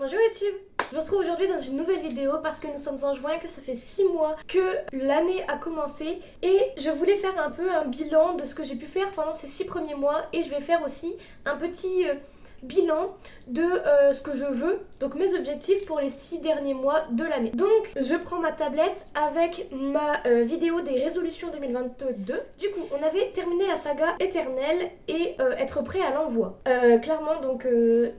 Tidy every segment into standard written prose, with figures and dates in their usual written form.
Bonjour YouTube, je vous retrouve aujourd'hui dans une nouvelle vidéo parce que nous sommes en juin, que ça fait 6 mois que l'année a commencé et je voulais faire un peu un bilan de ce que j'ai pu faire pendant ces 6 premiers mois et je vais faire aussi un petit bilan de ce que je veux, donc mes objectifs pour les 6 derniers mois de l'année. Donc je prends ma tablette avec ma vidéo des résolutions 2022. Du coup on avait terminé la saga éternelle et être prêt à l'envoi. Clairement donc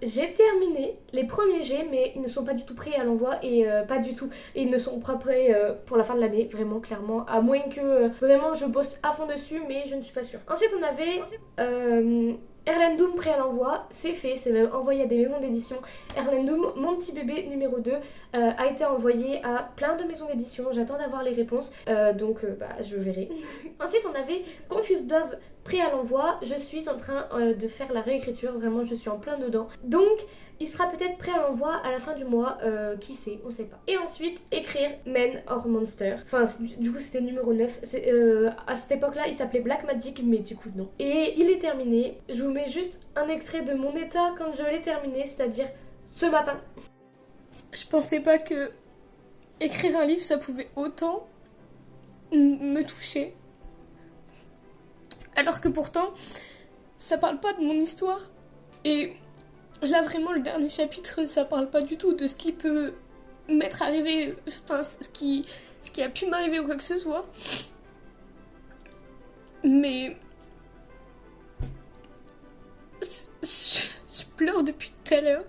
j'ai terminé les premiers jets mais ils ne sont pas du tout prêts à l'envoi et pas du tout, et ils ne sont pas prêts pour la fin de l'année, vraiment clairement, à moins que vraiment je bosse à fond dessus, mais je ne suis pas sûre. Ensuite on avait Erlendum prêt à l'envoi, c'est fait, c'est même envoyé à des maisons d'édition. Erlendum, mon petit bébé numéro 2, a été envoyé à plein de maisons d'édition, j'attends d'avoir les réponses, donc je verrai. Ensuite on avait Confused Love prêt à l'envoi, je suis en train de faire la réécriture, vraiment je suis en plein dedans. Donc il sera peut-être prêt à l'envoi à la fin du mois, qui sait, on sait pas. Et ensuite, écrire Men or Monster. Enfin, du coup, c'était numéro 9. À cette époque-là, il s'appelait Black Magic, mais du coup, non. Et il est terminé. Je vous mets juste un extrait de mon état quand je l'ai terminé, c'est-à-dire ce matin. Je pensais pas que écrire un livre, ça pouvait autant me toucher. Alors que pourtant, ça parle pas de mon histoire. Et là, vraiment, le dernier chapitre, ça parle pas du tout de ce qui peut m'être arrivé, enfin, ce qui a pu m'arriver ou quoi que ce soit. Mais je pleure depuis tout à l'heure.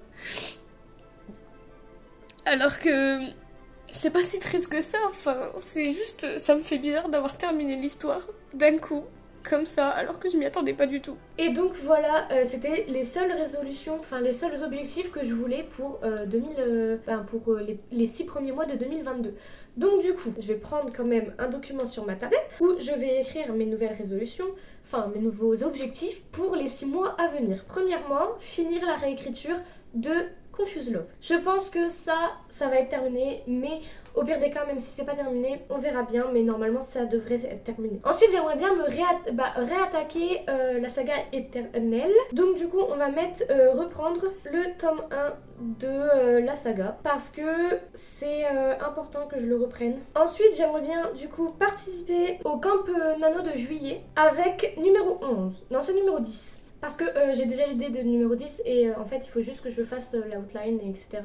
Alors que c'est pas si triste que ça, enfin, c'est juste, ça me fait bizarre d'avoir terminé l'histoire d'un coup, comme ça, alors que je m'y attendais pas du tout. Et donc voilà, c'était les seules résolutions, enfin les seuls objectifs que je voulais pour, les 6 premiers mois de 2022. Donc du coup, je vais prendre quand même un document sur ma tablette où je vais écrire mes nouvelles résolutions, enfin mes nouveaux objectifs pour les 6 mois à venir. Premièrement, finir la réécriture de Confused Love. Je pense que ça va être terminé, mais au pire des cas, même si c'est pas terminé, on verra bien, mais normalement ça devrait être terminé. Ensuite, j'aimerais bien me réattaquer la saga éternelle. Donc du coup, on va reprendre le tome 1 de la saga, parce que c'est important que je le reprenne. Ensuite, j'aimerais bien du coup participer au camp nano de juillet avec numéro 11. Non, c'est numéro 10. Parce que j'ai déjà l'idée de numéro 10 et en fait il faut juste que je fasse l'outline, etc.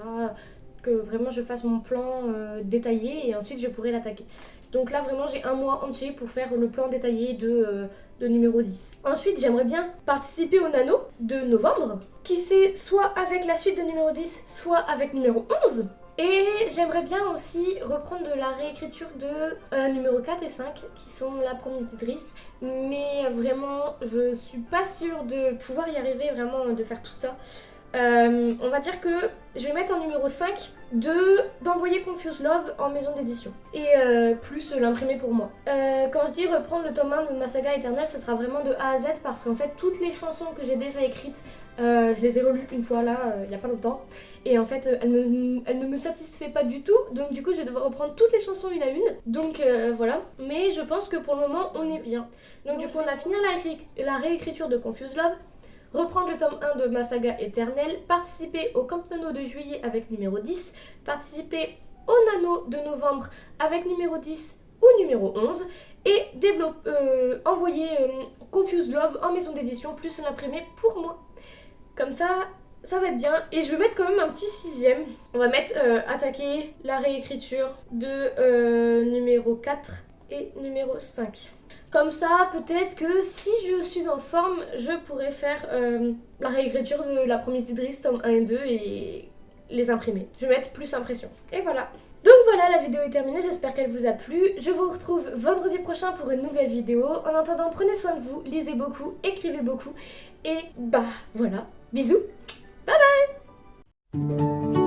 Que vraiment je fasse mon plan détaillé et ensuite je pourrai l'attaquer. Donc là vraiment j'ai un mois entier pour faire le plan détaillé de numéro 10. Ensuite j'aimerais bien participer au nano de novembre, qui c'est soit avec la suite de numéro 10, soit avec numéro 11. Et j'aimerais bien aussi reprendre de la réécriture de numéro 4 et 5 qui sont la prométhétrice, mais vraiment je suis pas sûre de pouvoir y arriver, vraiment de faire tout ça. On va dire que je vais mettre en numéro 5 d'envoyer Confused Love en maison d'édition et plus l'imprimer pour moi. Quand je dis reprendre le tome 1 de ma saga éternelle, ça sera vraiment de A à Z parce qu'en fait toutes les chansons que j'ai déjà écrites, je les ai relues une fois là, il y a pas longtemps, et en fait elles ne me satisfait pas du tout, donc du coup je vais devoir reprendre toutes les chansons une à une, donc voilà. Mais je pense que pour le moment on est bien. Donc du coup on a fini la réécriture de Confused Love, reprendre le tome 1 de ma saga éternelle, participer au camp nano de juillet avec numéro 10, participer au nano de novembre avec numéro 10 ou numéro 11, et envoyer Confused Love en maison d'édition plus l'imprimer pour moi. Comme ça va être bien. Et je vais mettre quand même un petit 6ème. On va mettre attaquer la réécriture de numéro 4 et numéro 5. Comme ça, peut-être que si je suis en forme, je pourrais faire la réécriture de La Promesse d'Idriss, tome 1 et 2, et les imprimer. Je vais mettre plus impression. Et voilà. Donc voilà, la vidéo est terminée, j'espère qu'elle vous a plu. Je vous retrouve vendredi prochain pour une nouvelle vidéo. En attendant, prenez soin de vous, lisez beaucoup, écrivez beaucoup. Et voilà, bisous, bye bye.